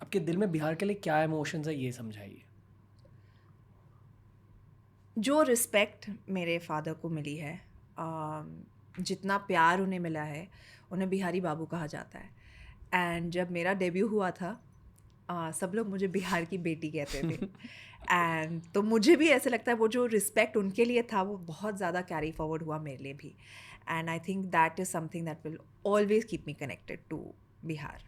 आपके दिल में बिहार के लिए क्या इमोशंस है, ये समझाइए। जो रिस्पेक्ट मेरे फादर को मिली है, जितना प्यार उन्हें मिला है, उन्हें बिहारी बाबू कहा जाता है। एंड जब मेरा डेब्यू हुआ था, सब लोग मुझे बिहार की बेटी कहते थे। एंड तो मुझे भी ऐसे लगता है वो जो रिस्पेक्ट उनके लिए था वो बहुत ज़्यादा कैरी फॉरवर्ड हुआ मेरे लिए भी। And I think that is something that will always keep me connected to Bihar.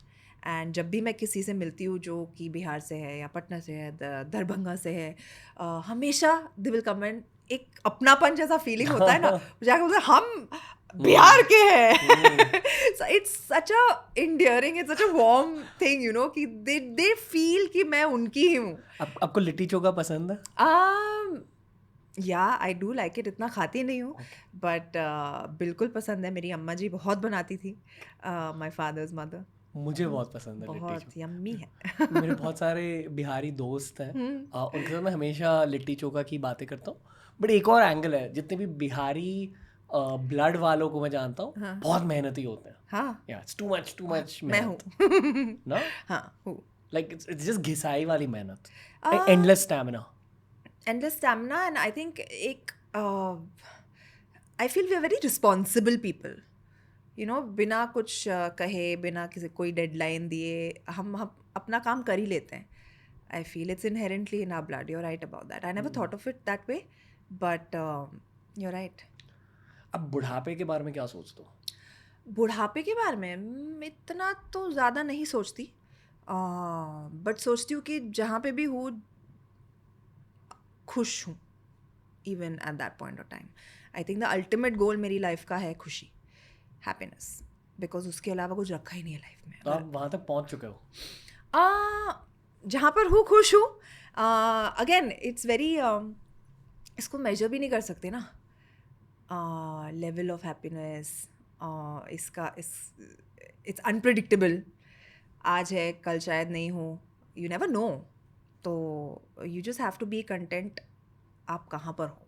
And जब भी मैं किसी से मिलती हूँ जो कि बिहार से है या पटना से है, दरभंगा से है, हमेशा दे विल कमेंट, एक अपनापन जैसा फीलिंग होता है ना, जाके बोलते हैं, हम बिहार के हैं। So it's such a endearing, it's such a warm thing, you know, कि they feel कि मैं उनकी ही हूँ। आपको लिट्टी चोखा पसंद है? या आई डू लाइक इट, इतना खाती नहीं हूँ बट बिल्कुल पसंद है। मेरी अम्मा जी बहुत बनाती थी, माय फादर्स मदर। मुझे बहुत पसंद है लिट्टी बहुत चोखा। यम्मी है। मेरे बहुत सारे बिहारी दोस्त हैं, उनके साथ मैं हमेशा लिट्टी चोखा की बातें करता हूँ। बट एक और एंगल है, जितने भी बिहारी ब्लड वालों को मैं जानता हूँ, हाँ बहुत मेहनती होते हैं। हाँ, या इट्स टू मच मैं हूँ। मेहनत ना, हाँ हूँ। लाइक इट्स जस्ट घिसाई वाली मेहनत, endless stamina. Endless stamina, and I think एक I feel we are very responsible people, you know, बिना कुछ कहे, बिना किसी कोई डेडलाइन दिए हम अपना काम कर ही लेते हैं। I feel it's inherently in our blood. You are right about that. I never thought of it that way, but you are right. अब बुढ़ापे के बारे में क्या सोचते हो? बुढ़ापे के बारे में इतना तो ज़्यादा नहीं सोचती, बट सोचती हूँ कि जहाँ पे भी हूँ खुश हूँ, even at that point of time. I think the ultimate goal मेरी लाइफ का है खुशी, हैप्पीनेस, बिकॉज उसके अलावा कुछ रखा ही नहीं है लाइफ में। तो आप वहाँ तक पहुँच चुके हो? जहाँ पर हूँ खुश हूँ। अगेन इट्स वेरी, इसको मेजर भी नहीं कर सकते ना, लेवल ऑफ हैप्पीनेस। इसका इट्स अनप्रिडिक्टेबल। आज है कल शायद नहीं हो, यू नेवर नो। तो you just have to be content आप कहाँ पर हो।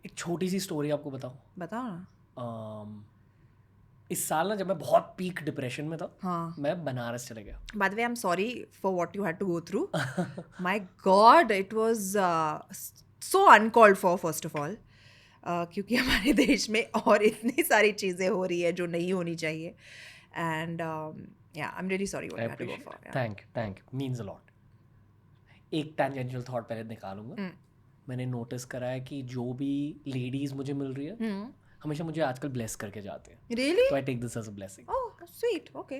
एक छोटी सी स्टोरी आपको बताऊँ। बताओ ना। इस साल ना, जब मैं बहुत पीक डिप्रेशन में था, हाँ, मैं बनारस चले गया। By the way I am sorry for what you had to go through. My god, it was so uncalled for, first of all, क्योंकि हमारे देश में और इतनी सारी चीज़ें हो रही है जो नहीं होनी चाहिए। एंड या I am really sorry what I you had to go appreciate, for. Thank you, means a lot. एक टेंजेंशियल थॉट पहले निकालूंगा। मैंने नोटिस करा है कि जो भी लेडीज़ मुझे मिल रही है, हमेशा मुझे आजकल ब्लेस करके जाते हैं। रियली? तो I take this as a blessing. Oh sweet, okay.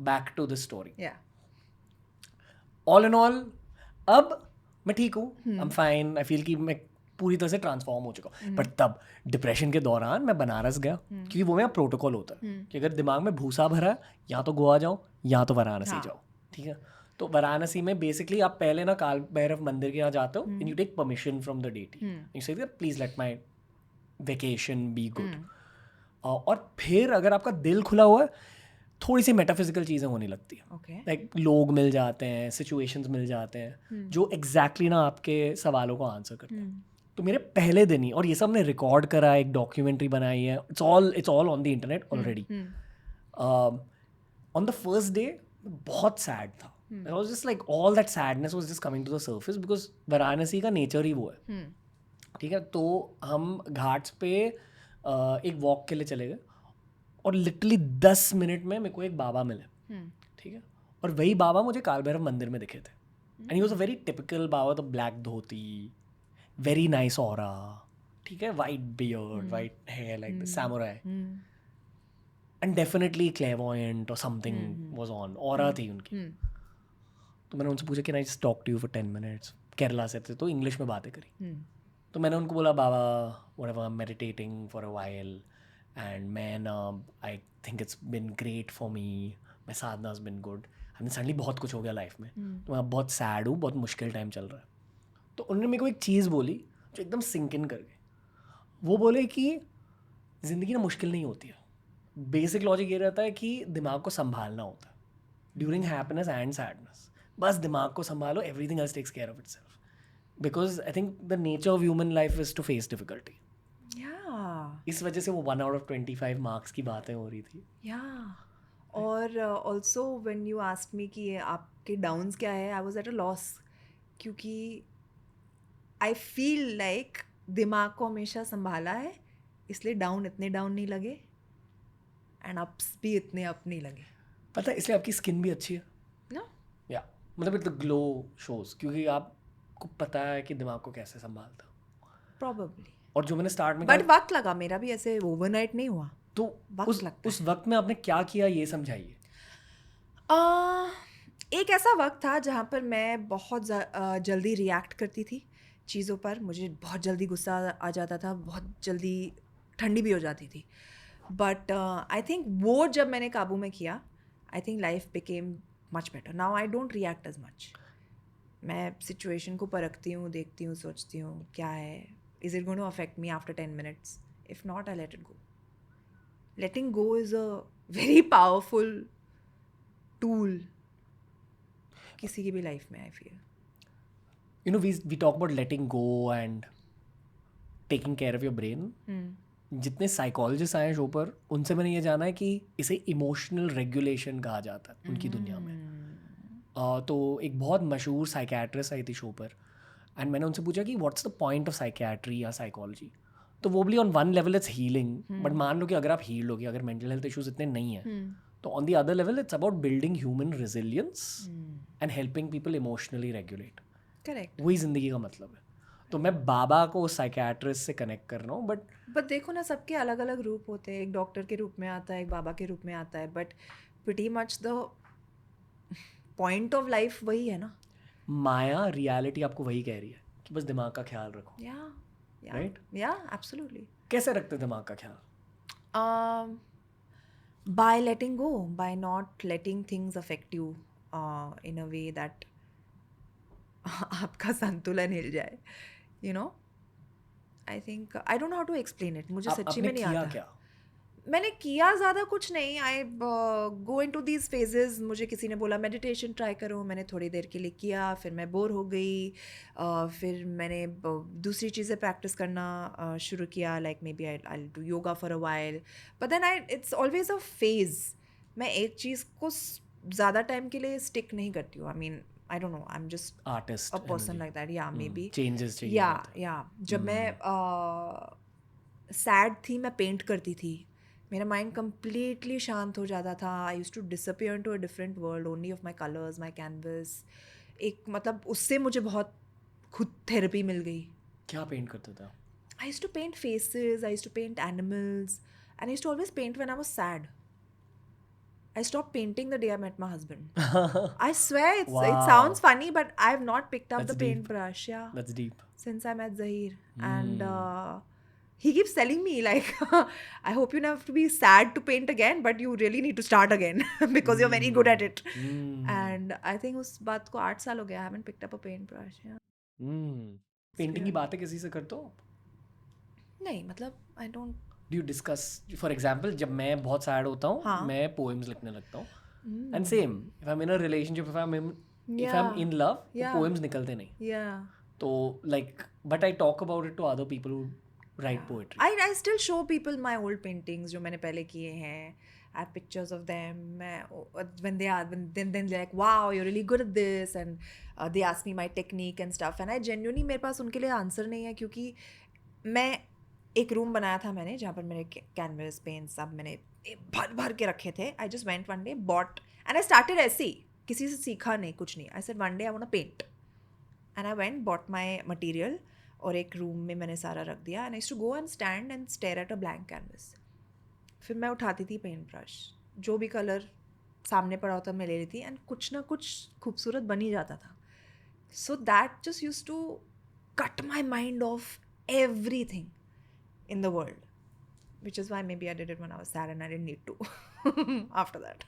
Back to this story. या ऑल इन ऑल, अब मैं ठीक हूँ, I am fine. I feel कि मैं पूरी तरह से ट्रांसफॉर्म हो चुका हूँ। बट तब डिप्रेशन के दौरान मैं बनारस गया, क्योंकि वो मेरा प्रोटोकॉल होता है कि अगर दिमाग में भूसा भरा है, या तो गोवा जाओ या तो वाराणसी जाओ। ठीक है, तो वाराणसी में बेसिकली आप पहले ना काल भैरव मंदिर के यहाँ जाते हो, and you take permission from the deity, you say please let my vacation be good. और फिर अगर आपका दिल खुला हुआ है, थोड़ी सी मेटाफिजिकल चीज़ें होने लगती हैं। ओके। लाइक लोग मिल जाते हैं, सिचुएशंस मिल जाते हैं जो एग्जैक्टली ना आपके सवालों को आंसर करते हैं। तो मेरे पहले दिन ही, और ये सब हमने रिकॉर्ड करा, एक डॉक्यूमेंट्री बनाई है, it's all on the internet already. On the first day बहुत सैड था। I was just like, all that sadness was just coming to the surface, because Varanasi का नेचर ही वो है। ठीक है, तो हम घाट्स पे एक वॉक के लिए चले गए, और लिटरली 10 मिनट में मेरे को एक बाबा मिले। ठीक है, और वही बाबा मुझे काल भैरव मंदिर में दिखे थे। And he was a very typical baba, the black dhoti, very nice aura, ठीक है, white beard, white hair, like the samurai, and definitely clairvoyant और समथिंग वाज ऑन, ऑरा थी उनकी। तो मैंने उनसे पूछा कि I just talk to you for 10 minutes. Kerala से थे, तो इंग्लिश में बातें करी। तो मैंने उनको बोला, baba whatever, I am meditating for a while, and man I think it's been great for me, my sadhana has been good, and suddenly बहुत कुछ हो गया लाइफ में, तो मैं बहुत सैड हूँ, बहुत मुश्किल टाइम चल रहा है। तो उन्होंने मेरे को एक चीज़ बोली जो एकदम सिंक इन कर गई। वो बोले कि ज़िंदगी ना मुश्किल नहीं होती है, बेसिक लॉजिक ये रहता है कि दिमाग को संभालना होता है ड्यूरिंग हैप्पीनेस एंड सैडनेस। बस दिमाग को संभालो, everything else takes care of itself, because I think the nature of human life is to face difficulty. या इस वजह से वो 1 out of 25 मार्क्स की बातें हो रही थी। या और और also when you asked me कि आपके डाउन्स क्या है, I was at a loss, क्योंकि आई फील लाइक दिमाग को हमेशा संभाला है, इसलिए डाउन इतने डाउन नहीं लगे एंड अप्स भी इतने अप नहीं लगे पता है इसलिए आपकी स्किन भी अच्छी है ना. या मतलब इट द ग्लो शोज क्योंकि आपको पता है कि दिमाग को कैसे संभालता. Probably. और जो मैंने स्टार्ट में बट कहा वक्त लगा, मेरा भी ऐसे ओवरनाइट नहीं हुआ. तो वक्त लगता उस वक्त में आपने क्या किया ये समझाइए. एक ऐसा वक्त था जहाँ पर मैं बहुत जल्दी रिएक्ट करती थी चीज़ों पर. मुझे बहुत जल्दी गुस्सा आ जाता था, बहुत जल्दी ठंडी भी हो जाती थी. बट आई थिंक वो जब मैंने काबू में किया, I think life became much better. Now I don't react as much. मैं सिचुएशन को परखती हूँ, देखती हूँ, सोचती हूँ क्या है, is it going to affect me after 10 minutes. If not, I let it go. Letting go is a very powerful tool किसी की भी लाइफ में, I feel. You know, we talk about letting go and taking care of your brain. जितने psychologist आए show पर उनसे मैंने ये जाना है कि इसे इमोशनल रेगुलेशन कहा जाता है उनकी दुनिया में. तो एक बहुत मशहूर साइकेट्रिस्ट आई थी शो पर एंड मैंने उनसे पूछा कि what's the point of psychiatry या साइकोलॉजी. तो वो भी on one level it's healing, but मान लो कि अगर आप हील हो गए, अगर मेंटल हेल्थ इश्यूज इतने नहीं है, तो on the other level it's about building human resilience and helping people emotionally regulate. Correct. वही जिंदगी का मतलब है. तो मैं बाबा को साइकेट्रिस्ट से कनेक्ट कर रहा हूँ. बट देखो ना, सबके अलग अलग रूप होते हैं. एक डॉक्टर के रूप में आता है, एक बाबा के रूप में आता है, but pretty much the point of life वही है ना. माया रियलिटी आपको वही कह रही है कि बस दिमाग का ख्याल रखो. राइट. या एब्सोल्युटली. कैसे रखते दिमाग का ख्याल? By letting go, by not letting things affect you in a way that आपका संतुलन हिल जाए, you know. I think I don't know how to explain it. मुझे सच्ची में नहीं आता. क्या? मैंने किया ज़्यादा कुछ नहीं. आई गो इन टू दीज फेजेस. मुझे किसी ने बोला मेडिटेशन ट्राई करो, मैंने थोड़ी देर के लिए किया, फिर मैं बोर हो गई, फिर मैंने दूसरी चीज़ें प्रैक्टिस करना शुरू किया. Like maybe I do yoga for a while, but then it's always a phase. मैं एक चीज़ को ज़्यादा टाइम के लिए स्टिक नहीं करती हूँ. I mean, I don't know, I'm just artist a person like that. Yeah, maybe. Changes चाहिए. Yeah. जब मैं सैड थी, मैं पेंट करती थी. मेरा माइंड कम्प्लीटली शांत हो जाता था. I used to disappear to a different world only of my colours, my canvas. एक मतलब उससे मुझे बहुत खुद थेरेपी मिल गई. क्या पेंट करते थे? I used to paint faces, I used to paint animals, and I used to always paint when I was sad. I stopped painting the day I met my husband. I swear it sounds funny, but I've not picked up the paintbrush. Yeah. That's deep. Since I met Zahir. And he keeps telling me like, I hope you never have to be sad to paint again, but you really need to start again because you're very good at it. And I think उस बात को 8 साल हो गया. I haven't picked up a paintbrush. Yeah. Painting की बातें किसी से करते हो? नहीं, मतलब I don't. Do you discuss, for example, जब मैं बहुत सैड होता हूँ, मैं poems लिखने लगता हूँ. And same, if I'm in a relationship, if I'm in love, तो poems निकलते नहीं. Yeah. तो like, but I talk about it to other people who write poetry. I still show people my old paintings जो मैंने पहले किए हैं. I have pictures of them. When then they're like, wow, you're really good at this, and they ask me my technique and stuff. And I genuinely, मेरे पास उनके लिए answer नहीं है, क्योंकि मैं एक रूम बनाया था मैंने जहाँ पर मेरे कैनवस पेंट सब मैंने भर के रखे थे. I just went one day, bought, and I started ऐसे ही, किसी से सीखा नहीं, कुछ नहीं. I said one day I want to paint, and I went bought my material, और एक रूम में मैंने सारा रख दिया. And I used to go and stand and stare at a blank canvas. फिर मैं उठाती थी पेंट ब्रश, जो भी कलर सामने पड़ा होता मैं ले लेती, एंड कुछ ना कुछ खूबसूरत बन ही जाता था. So that just used to cut my mind off everything in the world, which is why maybe I did it when I was sad and I didn't need to after that.